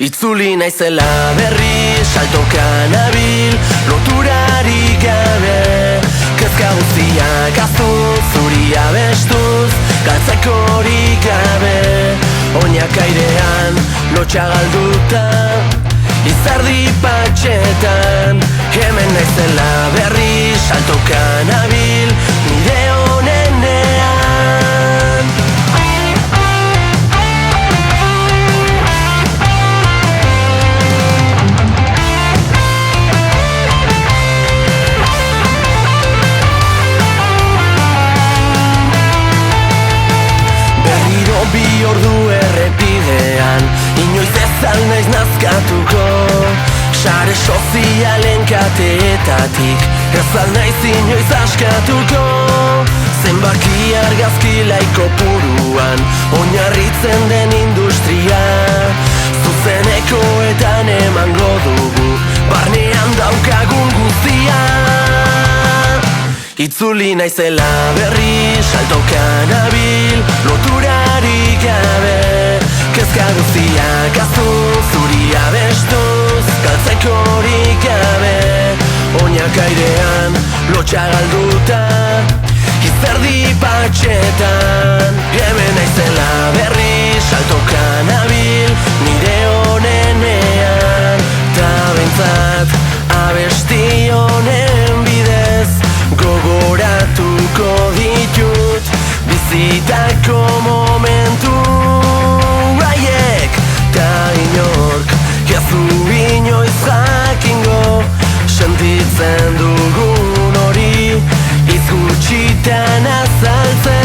Itzuli naizela berri, saltoka nabil, loturarik gabe. Kezka guztiak azuz, zuria bestuz, galtzekorik gabe. Oinak airean, lotxa galduta, izardi patxetan. Hemen naizela berri, saltoka nabil, nire honenean. Bi ordu errepidean, inoiz ezan naiz nazkatuko. Sare sozialen kateetatik, ezan naiz inoiz askatuko. Zenbaki argazki laiko puruan, oinarritzen den industria. Zuzenekoetan emango dugu, barnean daukagun guztia. Itzuli naizela berri, saltoka nabil, loturarik gabe. Kezka guztiak azuz, zuria bestuz, galtzekorik gabe. Oinak airean, lotxa galduta, izerdi patxetan. Hemen naizela berri, saltoka nabil, nire honenean. Ta bentzat, abesti honen bidez, gogoratuko ditut bizitako momentu haiek. Ta inork ez du inoiz jakingo, sentitzen dugun hori hitz gutxitan azaltzen.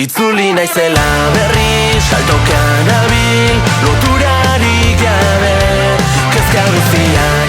Itzuli naizela berri, saltoka nabil, loturarik gabe. Kezka guztiak